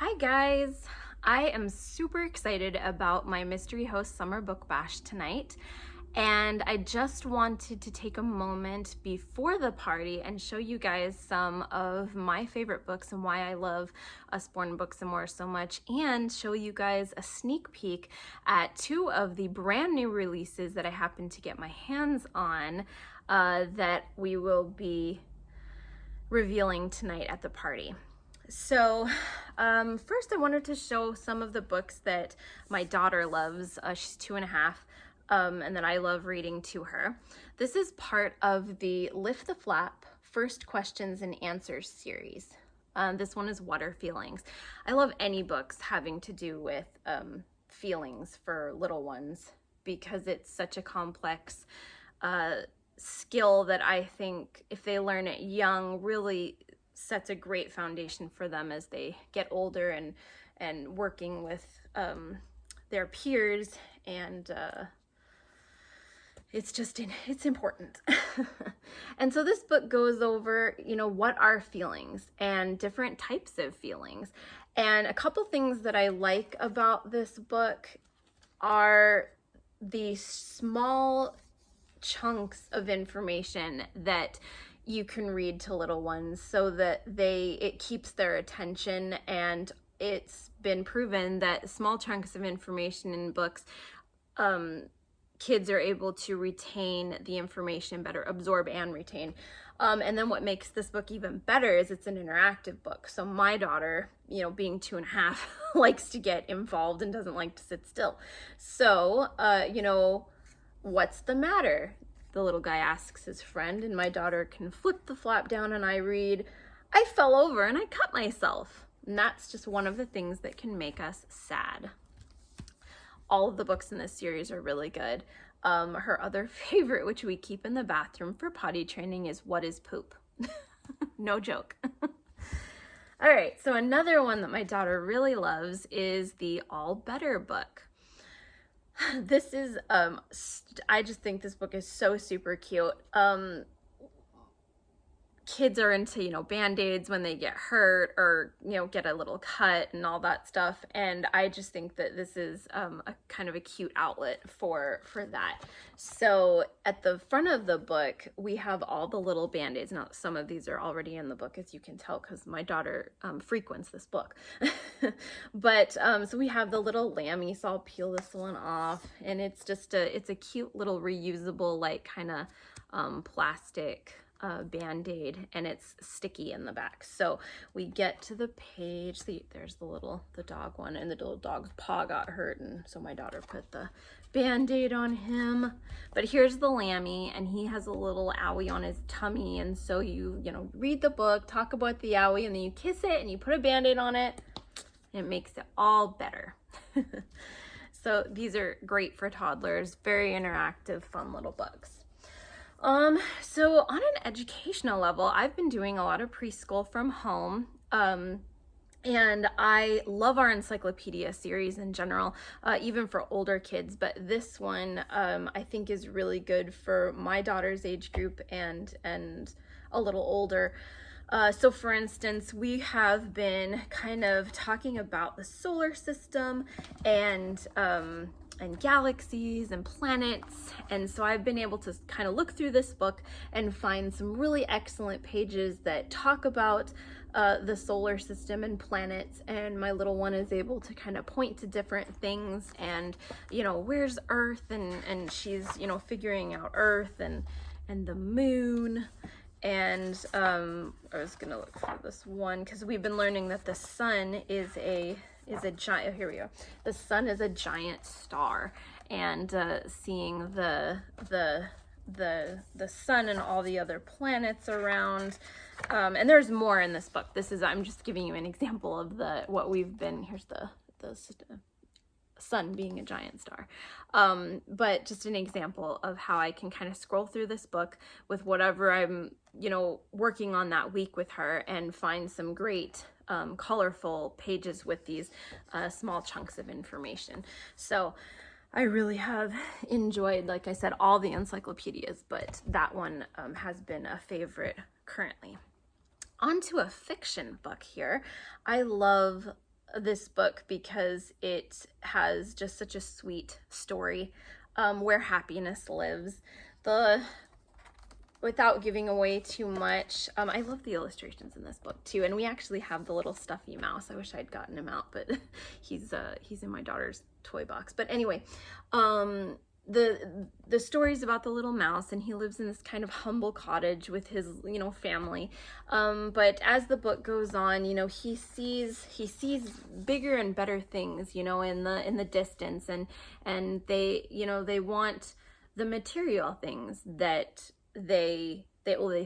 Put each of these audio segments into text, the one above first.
Hi guys! I am super excited about my Mystery Host Summer Book Bash tonight, and I just wanted to take a moment before the party and show you guys some of my favorite books and why I love Usborne Books More so much, and show you guys a sneak peek at two of the brand new releases that I happened to get my hands on that we will be revealing tonight at the party. So first I wanted to show some of the books that my daughter loves. She's 2.5, and that I love reading to her. This is part of the Lift the Flap First Questions and Answers series. This one is What Are Feelings? I love any books having to do with feelings for little ones because it's such a complex skill that I think if they learn it young really sets a great foundation for them as they get older and working with their peers, and it's important. And so this book goes over, what are feelings and different types of feelings. And a couple things that I like about this book are the small chunks of information that you can read to little ones so that it keeps their attention. And it's been proven that small chunks of information in books, kids are able to retain the information better, absorb and retain. And then what makes this book even better is it's an interactive book. So my daughter, being 2.5, likes to get involved and doesn't like to sit still. So, what's the matter? The little guy asks his friend, and my daughter can flip the flap down and I read, I fell over and I cut myself. And that's just one of the things that can make us sad. All of the books in this series are really good. Her other favorite, which we keep in the bathroom for potty training, is What is Poop? No joke. All right, so another one that my daughter really loves is the All Better book. This is, I just think this book is so super cute. Kids are into, Band-Aids when they get hurt or, get a little cut and all that stuff. And I just think that this is a kind of a cute outlet for that. So at the front of the book, we have all the little Band-Aids. Now, some of these are already in the book, as you can tell, because my daughter frequents this book. But so we have the little lammy, so I'll peel this one off. And it's just it's a cute little reusable, like kind of plastic Band-Aid, and it's sticky in the back. So we get to the page. See, there's the dog one, and the little dog's paw got hurt, and so my daughter put the Band-Aid on him. But here's the lammy, and he has a little owie on his tummy, and so you read the book, talk about the owie, and then you kiss it and you put a Band-Aid on it, and it makes it all better. So these are great for toddlers, very interactive, fun little books. So on an educational level, I've been doing a lot of preschool from home, and I love our encyclopedia series in general, even for older kids, but this one, I think is really good for my daughter's age group and a little older. So for instance, we have been kind of talking about the solar system and galaxies and planets, and so I've been able to kind of look through this book and find some really excellent pages that talk about the solar system and planets, and my little one is able to kind of point to different things and where's Earth, and she's figuring out Earth and the moon. And I was gonna look for this one because we've been learning that the sun is a giant, here we go. The sun is a giant star, and seeing the sun and all the other planets around, and there's more in this book. I'm just giving you an example of what we've been. Here's the sun being a giant star, but just an example of how I can kind of scroll through this book with whatever I'm working on that week with her and find some great colorful pages with these small chunks of information. So I really have enjoyed, like I said, all the encyclopedias, but that one has been a favorite currently. Onto a fiction book here. I love this book because it has just such a sweet story, where happiness lives. The Without giving away too much, I love the illustrations in this book too, and we actually have the little stuffy mouse. I wish I'd gotten him out, but he's in my daughter's toy box. But anyway, the story's about the little mouse, and he lives in this kind of humble cottage with his, you know, family. But as the book goes on, you know, he sees bigger and better things, you know, in the distance, and they, you know, they want the material things that they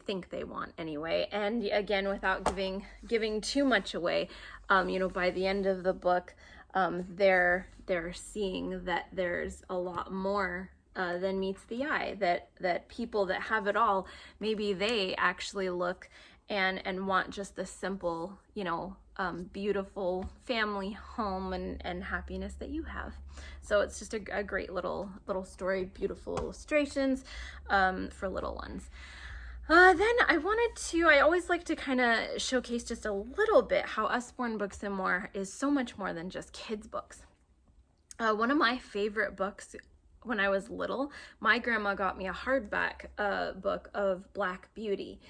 think they want anyway. And again, without giving too much away, you know, by the end of the book, they're seeing that there's a lot more than meets the eye, that people that have it all, maybe they actually look and want just the simple, you know, beautiful family home and happiness that you have. So it's just a great little story, beautiful illustrations for little ones. Then I always like to kind of showcase just a little bit how Usborne Books and More is so much more than just kids books. One of my favorite books when I was little, my grandma got me a hardback book of Black Beauty.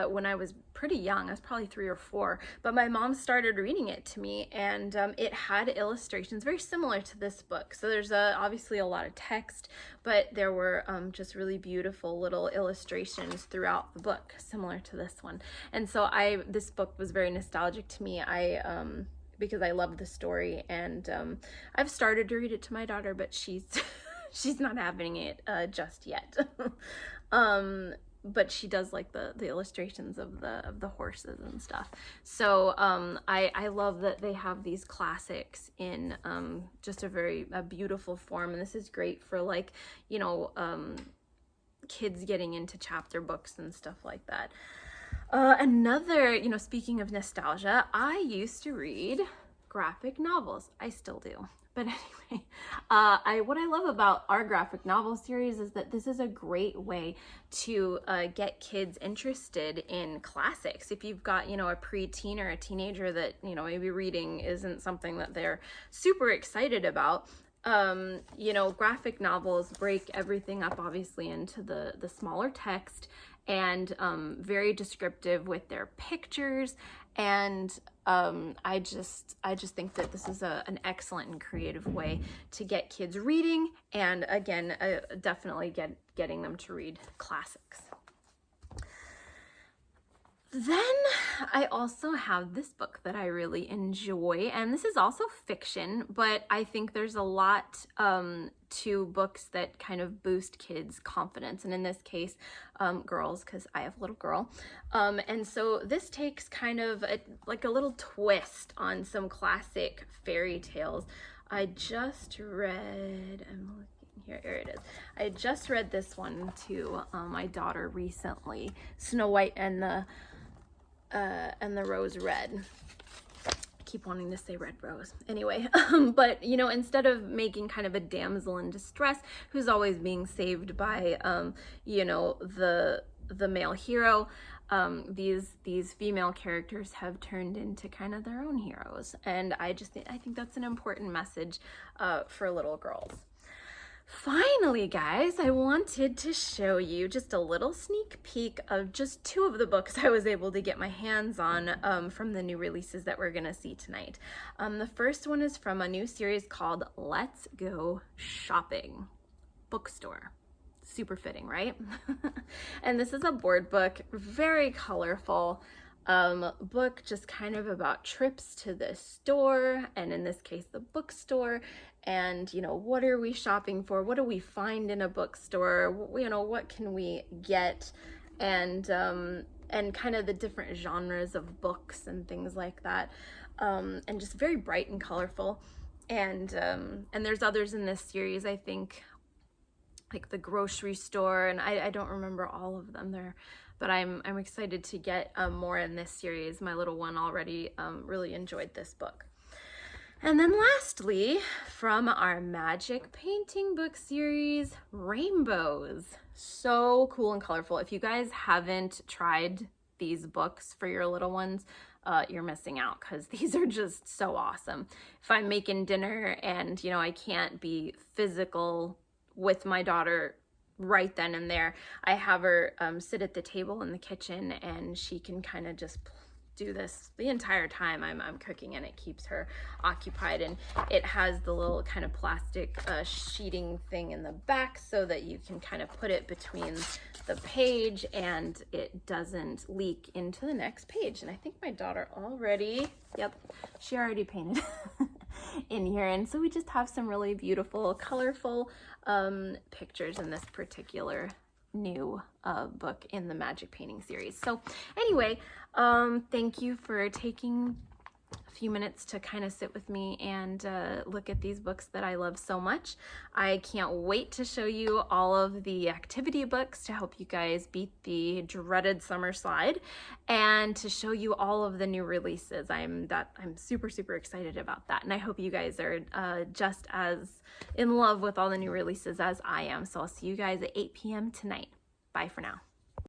When I was pretty young, I was probably 3 or 4, but my mom started reading it to me, and it had illustrations very similar to this book. So there's obviously a lot of text, but there were just really beautiful little illustrations throughout the book, similar to this one. And so this book was very nostalgic to me. Because I love the story, and I've started to read it to my daughter, but she's not having it just yet. But she does like the illustrations of the horses and stuff. So I love that they have these classics in just a beautiful form, and this is great for, like, you know, kids getting into chapter books and stuff like that. Another, you know, speaking of nostalgia, I used to read graphic novels. I still do. But anyway, what I love about our graphic novel series is that this is a great way to get kids interested in classics. If you've got, you know, a preteen or a teenager that, you know, maybe reading isn't something that they're super excited about, you know, graphic novels break everything up obviously into the smaller text, and very descriptive with their pictures. And I just think that this is an excellent and creative way to get kids reading, and again, definitely getting them to read classics. Then I also have this book that I really enjoy, and this is also fiction, but I think there's a lot to books that kind of boost kids' confidence, and in this case, girls, because I have a little girl. And so this takes kind of like a little twist on some classic fairy tales. I just read, here it is. I just read this one to my daughter recently, Snow White and the Rose Red. I keep wanting to say Red Rose. Anyway, but, you know, instead of making kind of a damsel in distress who's always being saved by, you know, the male hero, these female characters have turned into kind of their own heroes. And I think that's an important message for little girls. Finally, guys, I wanted to show you just a little sneak peek of just 2 of the books I was able to get my hands on from the new releases that we're gonna see tonight. The first one is from a new series called Let's Go Shopping Bookstore. Super fitting, right? And this is a board book, very colorful book, just kind of about trips to the store, and in this case, the bookstore. And, you know, what are we shopping for? What do we find in a bookstore? You know, what can we get? And kind of the different genres of books and things like that. And just very bright and colorful. And there's others in this series, I think, like the grocery store, and I don't remember all of them there. But I'm excited to get more in this series. My little one already really enjoyed this book. And then lastly, from our Magic Painting book series, Rainbows. So cool and colorful. If you guys haven't tried these books for your little ones, you're missing out, because these are just so awesome. If I'm making dinner and, you know, I can't be physical with my daughter right then and there, I have her sit at the table in the kitchen, and she can kind of just do this the entire time I'm cooking, and it keeps her occupied. And it has the little kind of plastic sheeting thing in the back so that you can kind of put it between the page and it doesn't leak into the next page. And I think my daughter already, yep, she already painted in here. And so we just have some really beautiful, colorful pictures in this particular new book in the Magic Painting series. So anyway, thank you for taking a few minutes to kind of sit with me and look at these books that I love so much. I can't wait to show you all of the activity books to help you guys beat the dreaded summer slide, and to show you all of the new releases. I'm super, super excited about that, and I hope you guys are just as in love with all the new releases as I am. So I'll see you guys at 8 p.m. tonight. Bye for now.